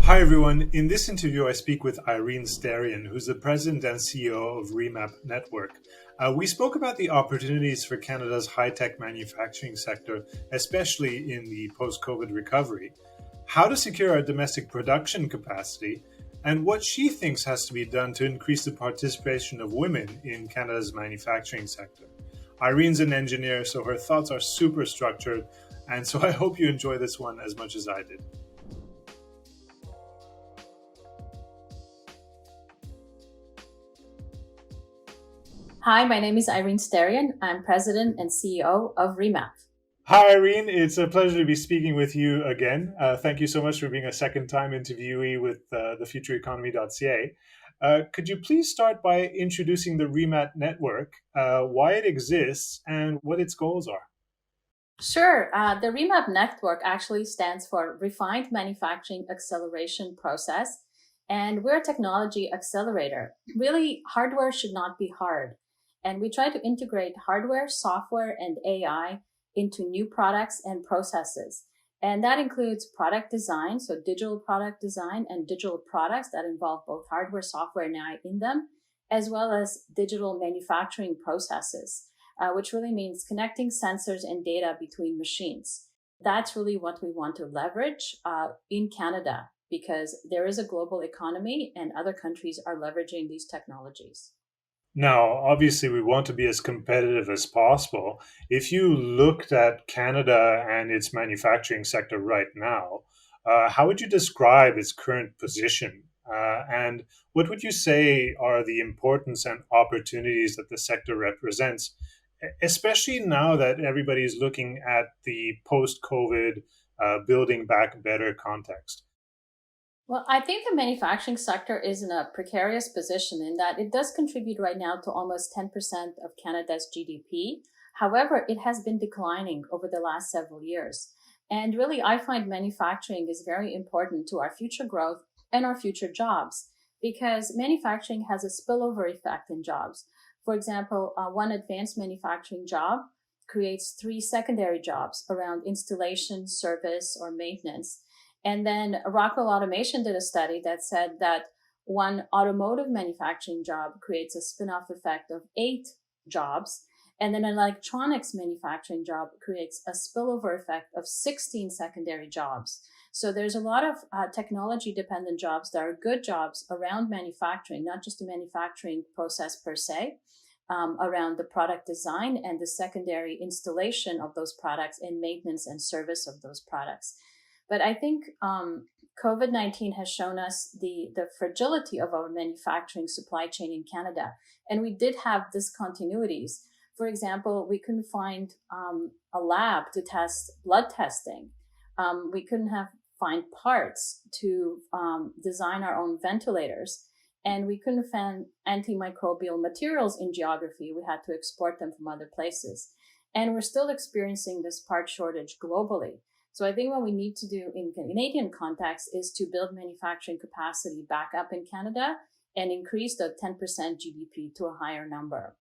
Hi, everyone. In this interview, I speak with Irene Sterian, who's the president and CEO of ReMAP Network. We spoke about the opportunities for Canada's high-tech manufacturing sector, especially in the post-COVID recovery, how to secure our domestic production capacity, and what she thinks has to be done to increase the participation of women in Canada's manufacturing sector. Irene's an engineer, so her thoughts are super structured, and so I hope you enjoy this one as much as I did. Hi, my name is Irene Sterian. I'm president and CEO of ReMAP. Hi, Irene. It's a pleasure to be speaking with you again. Thank you so much for being a second-time interviewee with TheFutureEconomy.ca. Could you please start by introducing the ReMAP network, why it exists, and what its goals are? Sure. The ReMAP network actually stands for Refined Manufacturing Acceleration Process, and we're a technology accelerator. Really, hardware should not be hard. And we try to integrate hardware, software, and AI into new products and processes. And that includes product design, so digital product design and digital products that involve both hardware, software, and AI in them, as well as digital manufacturing processes, which really means connecting sensors and data between machines. That's really what we want to leverage in Canada because there is a global economy and other countries are leveraging these technologies. Now, obviously, we want to be as competitive as possible. If you looked at Canada and its manufacturing sector right now, how would you describe its current position? And what would you say are the importance and opportunities that the sector represents, especially now that everybody is looking at the post COVID building back better context? Well, I think the manufacturing sector is in a precarious position in that it does contribute right now to almost 10% of Canada's GDP. However, it has been declining over the last several years. And really, I find manufacturing is very important to our future growth and our future jobs because manufacturing has a spillover effect in jobs. For example, one advanced manufacturing job creates three secondary jobs around installation, service, or maintenance. And then Rockwell Automation did a study that said that one automotive manufacturing job creates a spin-off effect of 8 jobs. And then an electronics manufacturing job creates a spillover effect of 16 secondary jobs. So there's a lot of technology dependent jobs that are good jobs around manufacturing, not just the manufacturing process per se, around the product design and the secondary installation of those products and maintenance and service of those products. But I think COVID-19 has shown us the fragility of our manufacturing supply chain in Canada. And we did have discontinuities. For example, we couldn't find a lab to test blood testing. We couldn't find parts to design our own ventilators. And we couldn't find antimicrobial materials in geography. We had to export them from other places. And we're still experiencing this part shortage globally. So I think what we need to do in Canadian context is to build manufacturing capacity back up in Canada and increase the 10% GDP to a higher number.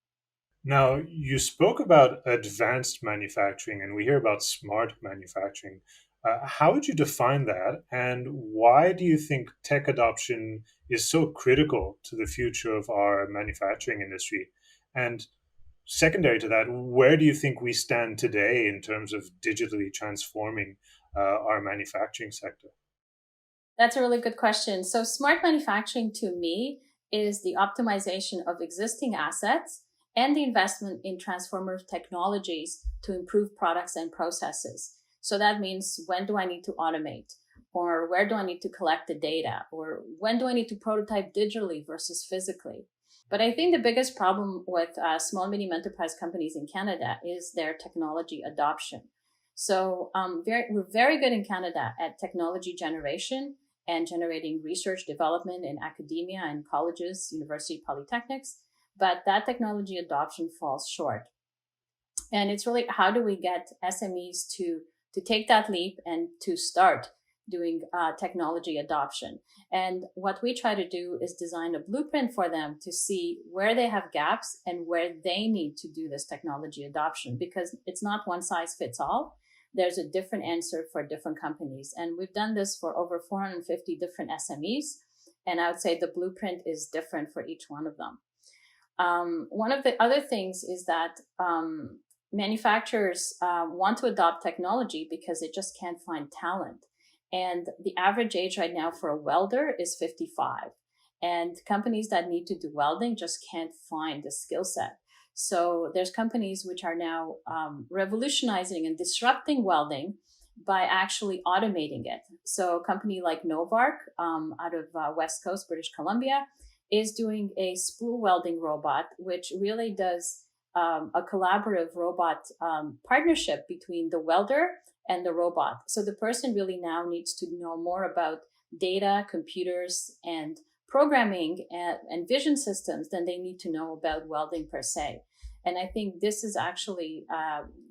Now, you spoke about advanced manufacturing, and we hear about smart manufacturing. How would you define that, and why do you think tech adoption is so critical to the future of our manufacturing industry? And secondary to that, where do you think we stand today in terms of digitally transforming our manufacturing sector? That's a really good question. So smart manufacturing to me is the optimization of existing assets and the investment in transformative technologies to improve products and processes. So that means when do I need to automate? Or where do I need to collect the data? Or when do I need to prototype digitally versus physically? But I think the biggest problem with small, medium enterprise companies in Canada is their technology adoption. So we're very good in Canada at technology generation and generating research development in academia and colleges, university, polytechnics, but that technology adoption falls short. And it's really how do we get SMEs to take that leap and to start doing technology adoption. And what we try to do is design a blueprint for them to see where they have gaps and where they need to do this technology adoption, because it's not one size fits all. there's a different answer for different companies. And we've done this for over 450 different SMEs. And I would say the blueprint is different for each one of them. One of the other things is that manufacturers want to adopt technology because they just can't find talent. And the average age right now for a welder is 55. And companies that need to do welding just can't find the skill set. So there's companies which are now revolutionizing and disrupting welding by actually automating it. So a company like Novark out of West Coast, British Columbia, is doing a spool welding robot, which really does a collaborative robot partnership between the welder and the robot. So the person really now needs to know more about data, computers, and programming and vision systems than they need to know about welding per se. And I think this is actually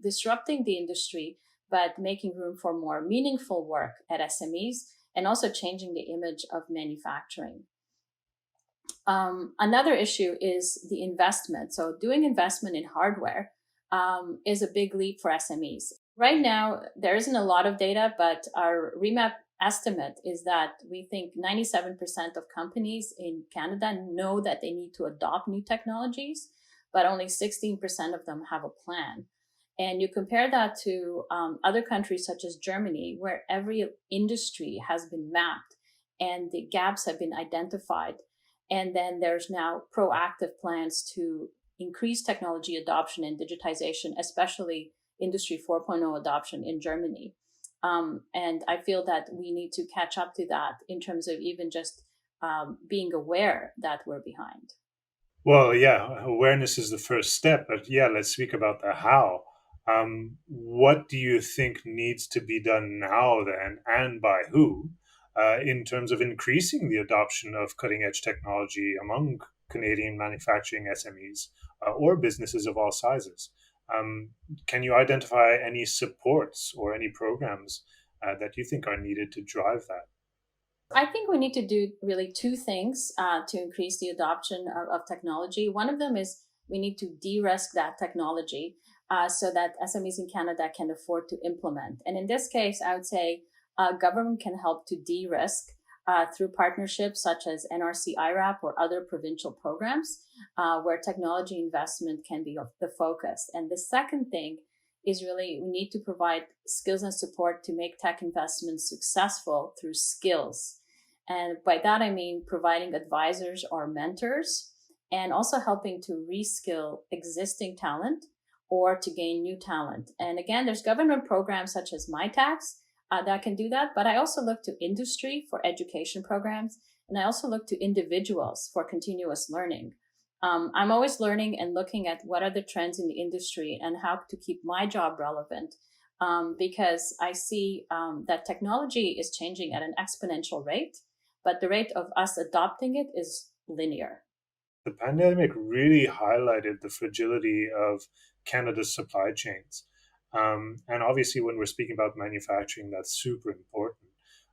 disrupting the industry, but making room for more meaningful work at SMEs and also changing the image of manufacturing. Another issue is the investment. So doing investment in hardware is a big leap for SMEs. Right now, there isn't a lot of data, but our ReMAP estimate is that we think 97% of companies in Canada know that they need to adopt new technologies, but only 16% of them have a plan. And you compare that to other countries such as Germany, where every industry has been mapped and the gaps have been identified. And then there's now proactive plans to increase technology adoption and digitization, especially Industry 4.0 adoption in Germany. And I feel that we need to catch up to that in terms of even just being aware that we're behind. Well, yeah, awareness is the first step, but yeah, let's speak about the how. What do you think needs to be done now then, and by who, in terms of increasing the adoption of cutting edge technology among Canadian manufacturing SMEs or businesses of all sizes? Can you identify any supports or any programs that you think are needed to drive that? I think we need to do really two things to increase the adoption of technology. One of them is we need to de-risk that technology so that SMEs in Canada can afford to implement. And in this case, I would say government can help to de-risk through partnerships such as NRC IRAP or other provincial programs where technology investment can be the focus. And the second thing is really we need to provide skills and support to make tech investments successful through skills. And by that, I mean providing advisors or mentors and also helping to reskill existing talent or to gain new talent. And again, there's government programs such as MyTax that can do that. But I also look to industry for education programs. And I also look to individuals for continuous learning. I'm always learning and looking at what are the trends in the industry and how to keep my job relevant because I see that technology is changing at an exponential rate, but the rate of us adopting it is linear. The pandemic really highlighted the fragility of Canada's supply chains. And obviously, when we're speaking about manufacturing, that's super important.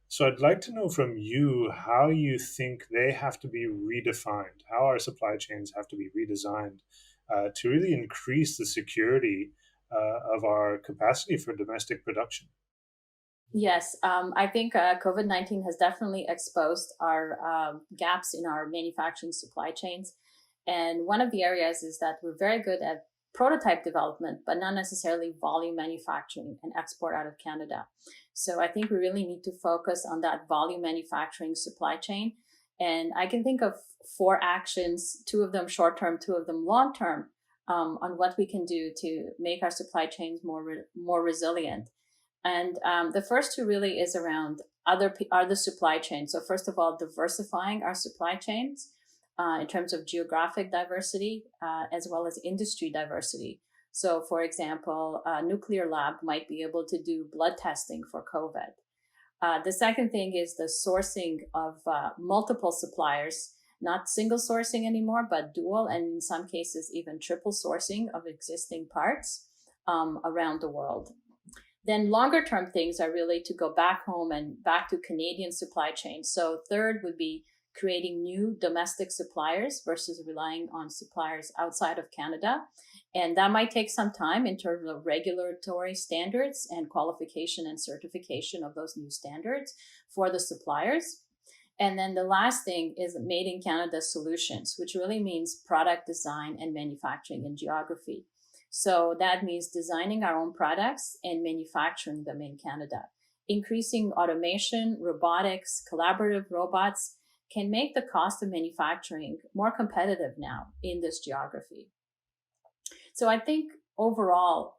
So I'd like to know from you how you think they have to be redefined, how our supply chains have to be redesigned to really increase the security of our capacity for domestic production. Yes, I think COVID-19 has definitely exposed our gaps in our manufacturing supply chains. And one of the areas is that we're very good at prototype development, but not necessarily volume manufacturing and export out of Canada. So I think we really need to focus on that volume manufacturing supply chain. And I can think of 4 actions, 2 of them short term, 2 of them long term, on what we can do to make our supply chains more resilient. And the first 2 really is around other supply chains. So first of all, diversifying our supply chains in terms of geographic diversity as well as industry diversity. So for example, a nuclear lab might be able to do blood testing for COVID. The second thing is the sourcing of multiple suppliers, not single sourcing anymore, but dual and in some cases even triple sourcing of existing parts around the world. Then longer term things are really to go back home and back to Canadian supply chains. So third would be creating new domestic suppliers versus relying on suppliers outside of Canada. And that might take some time in terms of regulatory standards and qualification and certification of those new standards for the suppliers. And then the last thing is made in Canada solutions, which really means product design and manufacturing in geography. So that means designing our own products and manufacturing them in Canada. Increasing automation, robotics, collaborative robots can make the cost of manufacturing more competitive now in this geography. So I think overall,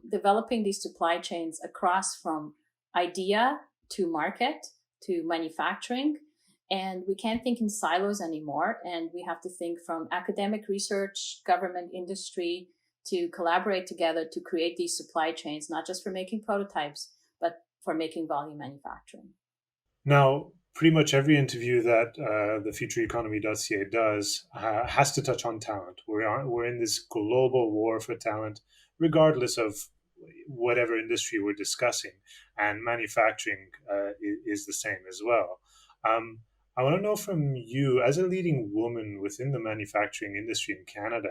developing these supply chains across from idea to market to manufacturing, and we can't think in silos anymore. And we have to think from academic research, government, industry to collaborate together to create these supply chains, not just for making prototypes, but for making volume manufacturing. Now, pretty much every interview that TheFutureEconomy.ca does has to touch on talent. We're in this global war for talent, regardless of whatever industry we're discussing, and manufacturing is the same as well. I want to know from you, as a leading woman within the manufacturing industry in Canada,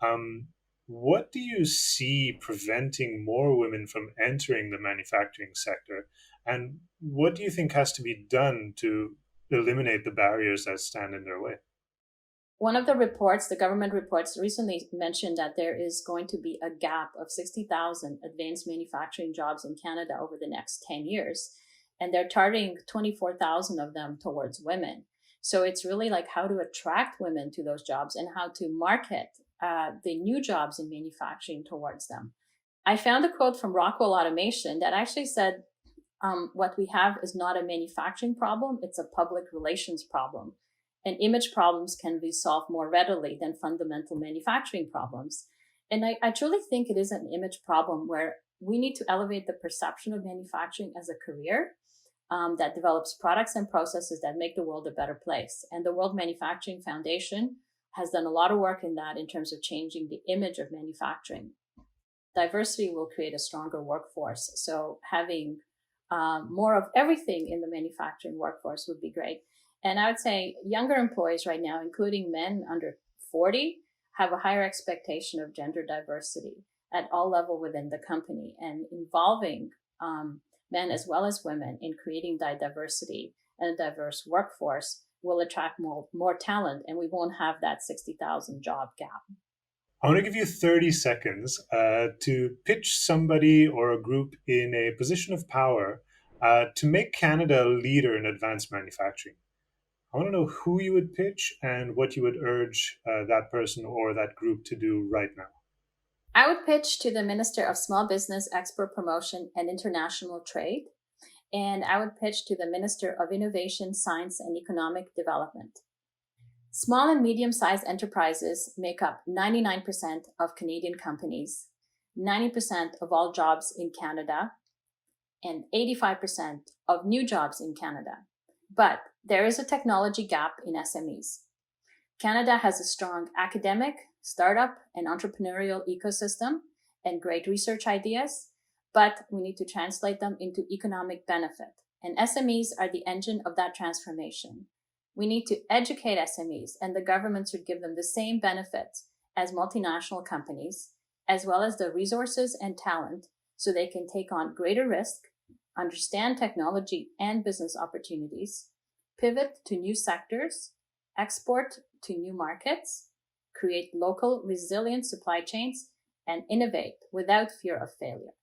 um, what do you see preventing more women from entering the manufacturing sector? And what do you think has to be done to eliminate the barriers that stand in their way? One of the reports, the government reports, recently mentioned that there is going to be a gap of 60,000 advanced manufacturing jobs in Canada over the next 10 years. And they're targeting 24,000 of them towards women. So it's really like how to attract women to those jobs and how to market the new jobs in manufacturing towards them. I found a quote from Rockwell Automation that actually said, what we have is not a manufacturing problem, it's a public relations problem. And image problems can be solved more readily than fundamental manufacturing problems. And I truly think it is an image problem where we need to elevate the perception of manufacturing as a career that develops products and processes that make the world a better place. And the World Manufacturing Foundation has done a lot of work in that in terms of changing the image of manufacturing. Diversity will create a stronger workforce. So having more of everything in the manufacturing workforce would be great. And I would say younger employees right now, including men under 40, have a higher expectation of gender diversity at all levels within the company, and involving men as well as women in creating that diversity and a diverse workforce will attract more talent, and we won't have that 60,000 job gap. I want to give you 30 seconds to pitch somebody or a group in a position of power to make Canada a leader in advanced manufacturing. I want to know who you would pitch and what you would urge that person or that group to do right now. I would pitch to the Minister of Small Business, Export Promotion, and International Trade. And I would pitch to the Minister of Innovation, Science, and Economic Development. Small and medium-sized enterprises make up 99% of Canadian companies, 90% of all jobs in Canada, and 85% of new jobs in Canada. But there is a technology gap in SMEs. Canada has a strong academic, startup, and entrepreneurial ecosystem and great research ideas, but we need to translate them into economic benefit. And SMEs are the engine of that transformation. We need to educate SMEs, and the government should give them the same benefits as multinational companies, as well as the resources and talent so they can take on greater risk, understand technology and business opportunities, pivot to new sectors, export to new markets, create local resilient supply chains, and innovate without fear of failure.